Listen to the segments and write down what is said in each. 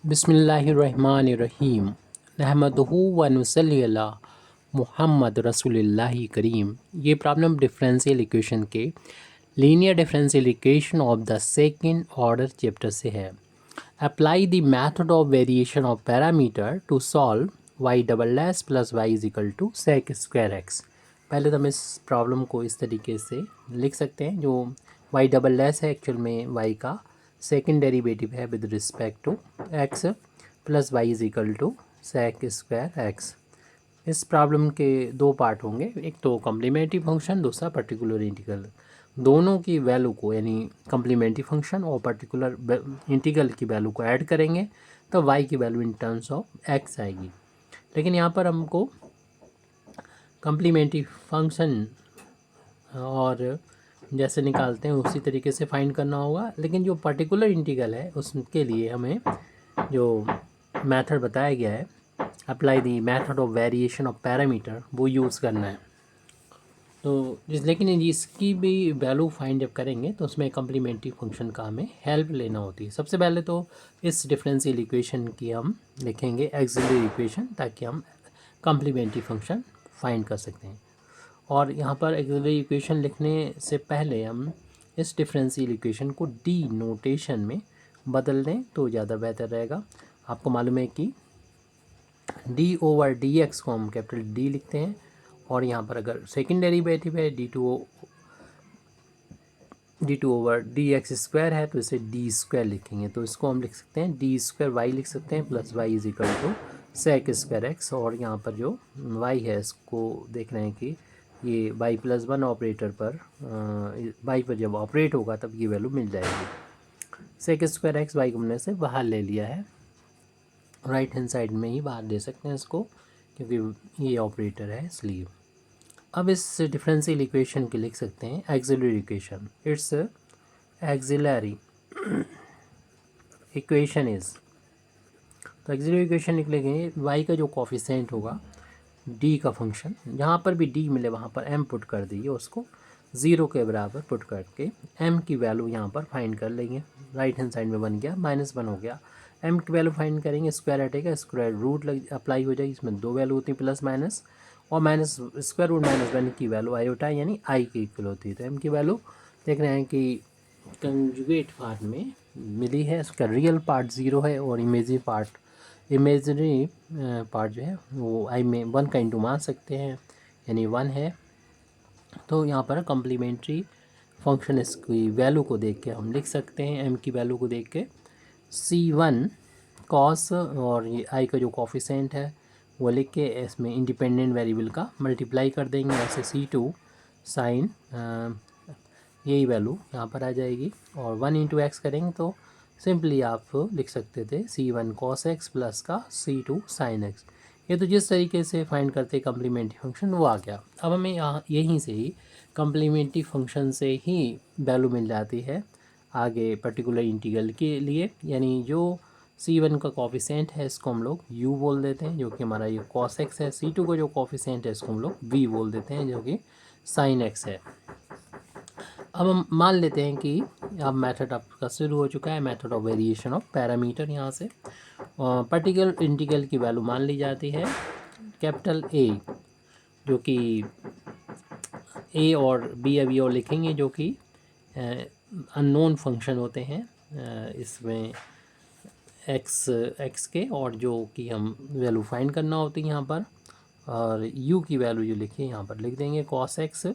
बिस्मिल्लाहिर्रहमानिर्रहीम नहमदुहु व नुसल्ली अला मुहम्मद रसूलिल्लाहि करीम। ये प्रॉब्लम डिफरेंशियल इक्वेशन के linear differential equation of the second order chapter से है। Apply the method of variation of parameter to solve y double s plus y is equal to sec square x. पहले तो हम इस problem को इस तरीके से लिख सकते हैं, जो वाई डबल एस है एक्चुअल में वाई का सेकंड डेरिवेटिव है with respect to x plus y is equal to sec square x. इस प्रॉब्लम के दो पार्ट होंगे, एक तो कम्प्लीमेंट्री फंक्शन, दूसरा पर्टिकुलर इंटीग्रल। दोनों की वैल्यू को यानी कम्प्लीमेंट्री फंक्शन और पर्टिकुलर इंटीग्रल की वैल्यू को ऐड करेंगे तो वाई की value in terms of x आएगी। लेकिन यहाँ पर हमको कम्प्लीमेंट्री फंक्शन और जैसे निकालते हैं उसी तरीके से फाइंड करना होगा, लेकिन जो पर्टिकुलर इंटीग्रल है उसके लिए हमें जो मेथड बताया गया है apply the method of variation of parameter वो यूज़ करना है। तो लेकिन इसकी भी वैल्यू फाइंड जब करेंगे तो उसमें कम्प्लीमेंट्री फंक्शन का हमें हेल्प लेना होती है। सबसे पहले तो इस डिफरेंशियल इक्वेशन की हम लिखेंगे एक्सिलरी इक्वेशन, ताकि हम कम्प्लीमेंट्री फंक्शन फाइंड कर सकते हैं। और यहाँ पर एक्सिलरी इक्वेशन लिखने से पहले हम इस डिफरेंशियल इक्वेशन को डी नोटेशन में बदल दें तो ज़्यादा बेहतर रहेगा। आपको मालूम है कि डी ओवर डी एक्स को हम कैपिटल डी लिखते हैं, और यहाँ पर अगर सेकेंड डेरिवेटिव है d two over D x square है तो इसे डी स्क्वायर लिखेंगे। तो इसको हम लिख सकते हैं डी स्क्वायर वाई लिख सकते हैं plus y is equal to sec square x. और यहाँ पर जो वाई है इसको देख रहे हैं कि ये वाई प्लस वन ऑपरेटर पर वाई पर जब ऑपरेट होगा तब ये वैल्यू मिल जाएगी। सेक स्क्वायर एक्स वाई को हमने से बाहर ले लिया है, राइट हैंड साइड में ही बाहर दे सकते हैं इसको, क्योंकि ये ऑपरेटर है इसलिए। अब इस डिफरेंशियल इक्वेशन के लिख सकते हैं axillary equation. It's axillary equation is, तो एक्सिलरी इक्वेशन लिख लेंगे वाई का जो कोफिशिएंट होगा डी का फंक्शन, जहाँ पर भी डी मिले वहाँ पर एम पुट कर दीजिए, उसको ज़ीरो के बराबर पुट करके एम की वैल्यू यहाँ पर फाइंड कर लेंगे। राइट हैंड साइड में बन गया -1 हो गया। एम की वैल्यू फाइंड करेंगे, स्क्वायर हटेगा, स्क्वायर रूट अप्लाई हो जाएगी, इसमें दो वैल्यू होती है प्लस माइनस, और माइनस स्क्वायर रूट -1 की वैल्यू आयोटा यानी आई के इक्वल होती है। तो एम की वैल्यू देख रहे हैं कि कंजुगेट फॉर्म में मिली है, इसका रियल पार्ट 0 है और इमेजनरी पार्ट जो है वो आई में 1 का इंटू मान सकते हैं यानी 1 है। तो यहाँ पर कम्प्लीमेंट्री फंक्शन इसकी वैल्यू को देख के हम लिख सकते हैं, एम की वैल्यू को देख के C1 कॉस और ये आई का जो कोफिशिएंट है वो लिख के इसमें इंडिपेंडेंट वेरिएबल का मल्टीप्लाई कर देंगे, ऐसे C2 साइन यही वैल्यू यहाँ पर आ जाएगी, और 1 इंटू एक्स करेंगे तो सिंपली आप लिख सकते थे C1 cos x प्लस का C2 sin x। ये तो जिस तरीके से फाइंड करते कम्प्लीमेंट्री फंक्शन वो आ गया। अब हमें यहाँ यहीं से ही कम्प्लीमेंट्री फंक्शन से ही वैल्यू मिल जाती है आगे पर्टिकुलर इंटीग्रल के लिए, यानी जो C1 का कोफिशिएंट है इसको हम लोग u बोल देते हैं जो कि हमारा ये cos x है। C2 का जो कोफिशिएंट है इसको हम लोग v बोल देते हैं जो कि sin x है। अब हम मान लेते हैं कि अब मेथड आपका शुरू हो चुका है, method of variation of parameter. यहाँ से पर्टिकुलर इंटीग्रल की वैल्यू मान ली जाती है कैपिटल ए, जो कि ए और बी अभी और लिखेंगे जो कि अननोन फंक्शन होते हैं इसमें एक्स के, और जो कि हम वैल्यू फाइंड करना होती है यहाँ पर। और u की वैल्यू जो लिखिए यहाँ पर लिख देंगे cos x,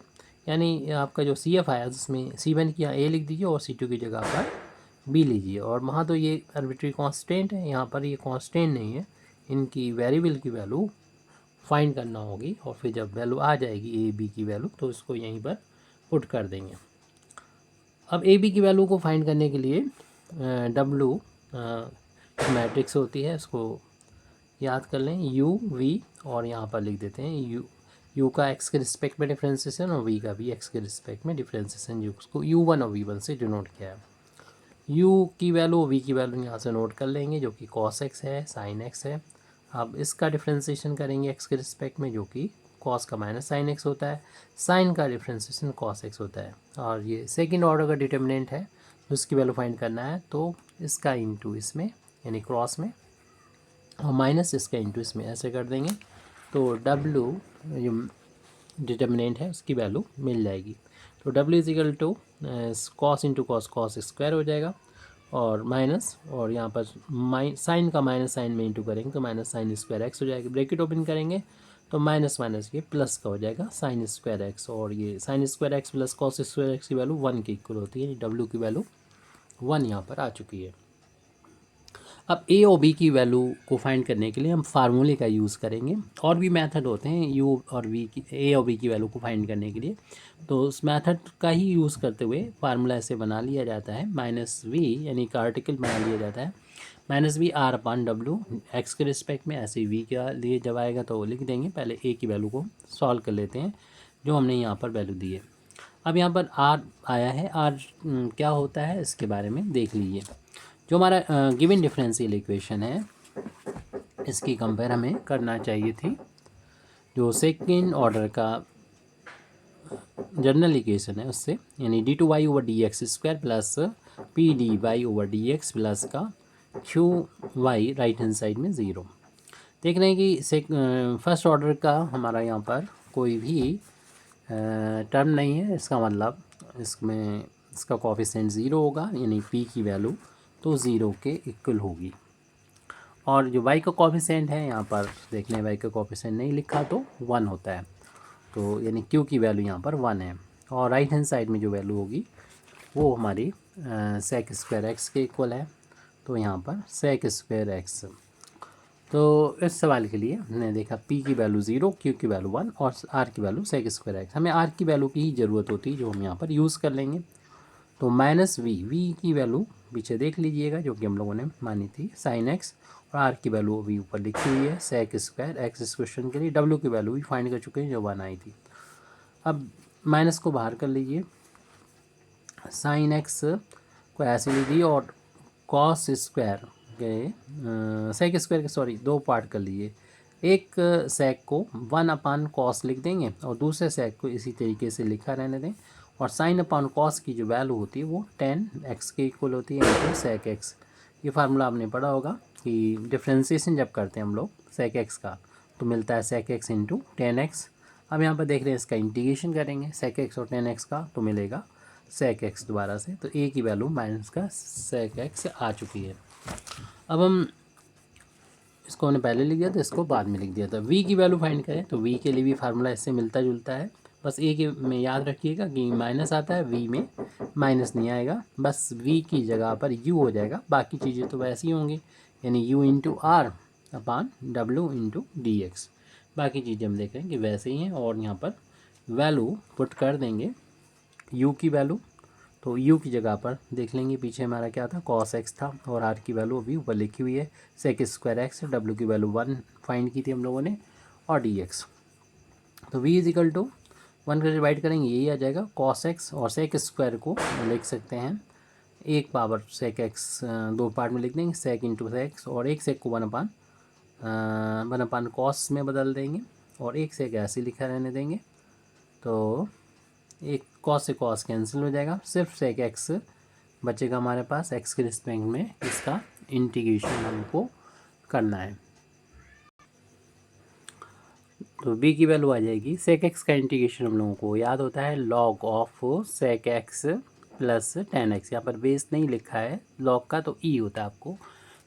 यानी आपका जो CF आया जिसमें C1 की यहाँ a लिख दीजिए और C2 की जगह पर b लीजिए। और वहाँ तो ये आर्बिट्री कांस्टेंट है, यहाँ पर ये कांस्टेंट नहीं है, इनकी वेरिएबल की वैल्यू फाइंड करना होगी, और फिर जब वैल्यू आ जाएगी a b की वैल्यू तो इसको यहीं पर पुट कर देंगे। अब a b की वैल्यू को फाइंड करने के लिए W मैट्रिक्स होती है, इसको याद कर लें u v, और यहाँ पर लिख देते हैं u का x के रिस्पेक्ट में डिफ्रेंसिएशन और v का भी x के रिस्पेक्ट में डिफ्रेंसिएशन, उसको u1 और v1 से डिनोट किया है। u की वैल्यू v की वैल्यू यहाँ से नोट कर लेंगे जो कि cos x है sin x है। अब इसका डिफ्रेंसिएशन करेंगे x के रिस्पेक्ट में जो कि cos का माइनस sin x होता है, sin का डिफ्रेंसिएशन cos x होता है, और ये सेकेंड ऑर्डर का डिटर्मिनेंट है तो इसकी वैल्यू फाइंड करना है तो इसका इंटू इसमें यानी क्रॉस में, और माइनस इसका इंटू इसमें, ऐसे कर देंगे तो डब्लू जो डिटर्मिनेंट है उसकी वैल्यू मिल जाएगी। तो डब्ल्यू is equal to cos into cos, cos square हो जाएगा, और माइनस, और यहाँ पर साइन का माइनस साइन में इंटू करेंगे तो माइनस साइन स्क्वायर एक्स हो जाएगी। ब्रैकेट ओपन करेंगे तो माइनस माइनस ये प्लस का हो जाएगा साइन स्क्वायर एक्स, और ये sine square x plus cos square x की वैल्यू 1 के इक्वल होती है, डब्ल्यू की वैल्यू 1 यहाँ पर आ चुकी है। अब ए और बी की वैल्यू को फाइंड करने के लिए हम फार्मूले का यूज़ करेंगे। और भी मेथड होते हैं यू और वी की, ए और बी की वैल्यू को फाइंड करने के लिए। तो उस मेथड का ही यूज़ करते हुए फार्मूला ऐसे बना लिया जाता है, माइनस वी यानी का आर्टिकल बना लिया जाता है, माइनस वी आर अपान डब्ल्यू एक्स के रिस्पेक्ट में। ऐसे वी के लिए जब आएगा तो लिख देंगे, पहले ए की वैल्यू को सॉल्व कर लेते हैं जो हमने यहाँ पर वैल्यू दी है। अब यहाँ पर आर आया है, आर क्या होता है इसके बारे में देख लीजिए। जो हमारा गिवन डिफरेंशियल इक्वेशन है इसकी कंपेयर हमें करना चाहिए थी जो सेकेंड ऑर्डर का जनरल इक्वेशन है उससे, यानी D two Y over D x square plus P D Y over D X plus का Q Y right hand side में ज़ीरो। देख रहे हैं कि फर्स्ट ऑर्डर का हमारा यहाँ पर कोई भी टर्म नहीं है, इसका मतलब इसमें इसका कोफिशिएंट ज़ीरो होगा, यानी पी की वैल्यू तो ज़ीरो के इक्वल होगी। और जो वाई का कोफिशिएंट है यहाँ पर देख लें, वाई का कोफिशिएंट नहीं लिखा तो 1 होता है, तो यानी क्यू की वैल्यू यहाँ पर 1 है। और राइट हैंड साइड में जो वैल्यू होगी वो हमारी सेक स्क्वायर एक्स के इक्वल है, तो यहाँ पर सेक स्क्वायर एक्स। तो इस सवाल के लिए हमने देखा पी की वैल्यू 0, क्यू की वैल्यू 1 और आर की वैल्यू सेक स्क्वायर एक्स। हमें आर की वैल्यू की ही ज़रूरत होती है जो हम यहाँ पर यूज़ कर लेंगे। तो माइनस वी, वी की वैल्यू पीछे देख लीजिएगा जो कि हम लोगों ने मानी थी साइन एक्स, और आर की वैल्यू अभी ऊपर लिखी हुई है सेक स्क्वायर एक्स। इस क्वेश्चन के लिए डब्ल्यू की वैल्यू भी फाइंड कर चुके हैं जो 1 आई थी। अब माइनस को बाहर कर लीजिए, साइन एक्स को ऐसे लीजिए और कॉस स्क्वायर के सेक स्क्वायर के सॉरी 2 पार्ट कर लीजिए। एक सेक को 1 अपान कॉस लिख देंगे और दूसरे सेक को इसी तरीके से लिखा रहने दें, और साइन अपान कॉस की जो वैल्यू होती है वो 10x के इक्वल होती है इंटू सेक एक्स। ये फार्मूला आपने पढ़ा होगा कि डिफ्रेंसिएशन जब करते हैं हम लोग सेक एक्स का तो मिलता है सेक एक्स इंटू 10x। अब यहाँ पर देख रहे हैं इसका इंटीग्रेशन करेंगे सेक एक्स और 10x का तो मिलेगा सेक एक्स दोबारा से, तो ए की वैल्यू माइनस का सेक एक्स आ चुकी है। अब हम इसको हमने पहले लिख दिया था, इसको बाद में लिख दिया था। वी की वैल्यू फाइंड करें तो वी के लिए भी फार्मूला इससे मिलता जुलता है, बस ए के में याद रखिएगा कि माइनस आता है, वी में माइनस नहीं आएगा, बस वी की जगह पर यू हो जाएगा, बाकी चीज़ें तो वैसी होंगी, यानी यू इंटू आर अपान डब्ल्यू इंटू डी एक्स। बाकी चीज़ें हम देख रहे हैं कि वैसे ही हैं, और यहाँ पर वैल्यू पुट कर देंगे यू की वैल्यू, तो यू की जगह पर देख लेंगे पीछे हमारा क्या था कॉस एक्स था, और आर की वैल्यू अभी ऊपर लिखी हुई है सेक स्क्वायर एक्स, डब्ल्यू की वैल्यू 1 फाइंड की थी हम लोगों ने, और डी एक्स। तो वी इज इक्वल टू 1 का डिवाइड करेंगे यही आ जाएगा कॉस एक्स, और सेक स्क्वायर को लिख सकते हैं 1 पावर सेक एक्स, 2 पार्ट में लिख देंगे सेक इंटू सेक्स, और एक सेक को 1 अपान कॉस में बदल देंगे, और एक सेक ऐसे लिखा रहने देंगे, तो एक कॉस से कॉस कैंसिल हो जाएगा, सिर्फ सेक एक्स बचेगा हमारे पास। एक्स के रिस्पेक्ट में इसका इंटीग्रेशन हमको करना है, तो बी की वैल्यू आ जाएगी सेक एक्स का इंटीग्रेशन हम लोगों को याद होता है log of sec x plus 10x। यहाँ पर बेस नहीं लिखा है लॉग का, तो ई होता है, आपको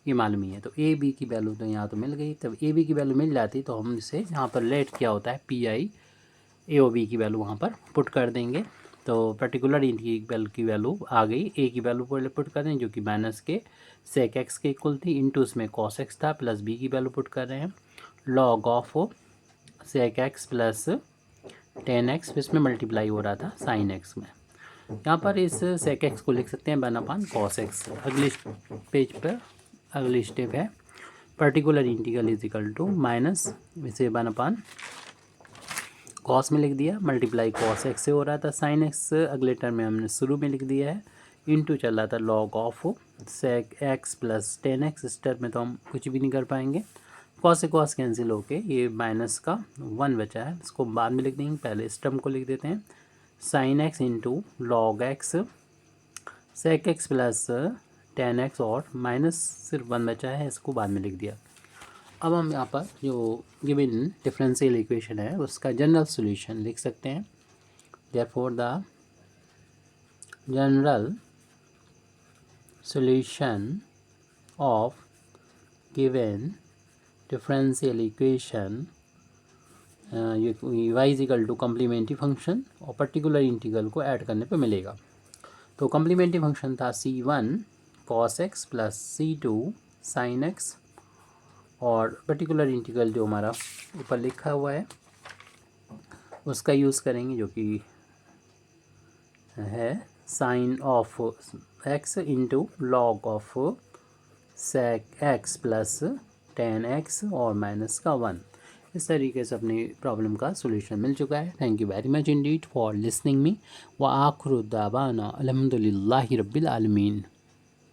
ये मालूम ही है। तो ए बी की वैल्यू तो यहाँ तो मिल गई, तब ए बी की वैल्यू मिल जाती तो हम इसे यहाँ पर लेट क्या होता है p i a o b की वैल्यू वहाँ पर पुट कर देंगे, तो पर्टिकुलर इंटीग्रल की वैल्यू आ गई। ए की वैल्यू पुट कर रहे हैं जो कि माइनस के सेक एक्स के इक्वल थी, इंटू उसमें कॉस एक्स था, प्लस बी की वैल्यू पुट कर रहे हैं log of sec x plus 10x, इसमें मल्टीप्लाई हो रहा था साइन एक्स में। यहाँ पर इस सेक एक्स को लिख सकते हैं 1 अपान कॉस एक्स। अगले पेज पर अगली स्टेप है particular integral is equal to minus इसे 1 अपान कॉस में लिख दिया, मल्टीप्लाई कॉस एक्स से हो रहा था साइन एक्स, अगले टर्म में हमने शुरू में लिख दिया है, इंटू चल रहा था log of sec x plus 10x। इस टर्म में तो हम कुछ भी नहीं कर पाएंगे, कॉस से कॉस कैंसिल होके ये माइनस का 1 बचा है, इसको बाद में लिख देंगे, पहले इस टर्म को लिख देते हैं sine x into log x sec x plus 10x और माइनस सिर्फ 1 बचा है, इसको बाद में लिख दिया। अब हम यहाँ पर जो गिवन डिफरेंशियल इक्वेशन है उसका जनरल सॉल्यूशन लिख सकते हैं। Therefore the general solution of given differential equation y is equal to complementary function और पर्टिकुलर इंटीग्रल को ऐड करने पे मिलेगा। तो कम्प्लीमेंट्री फंक्शन था c1 cos x plus c2 sin x और पर्टिकुलर इंटीग्रल जो हमारा ऊपर लिखा हुआ है उसका यूज़ करेंगे, जो कि है sine of x into log of sec x plus tan x और माइनस का 1। इस तरीके से अपनी प्रॉब्लम का सॉल्यूशन मिल चुका है। Thank you very much Indeed for listening me व आखिर दावाना अल्हम्दुलिल्लाहि रब्बिल आलमीन।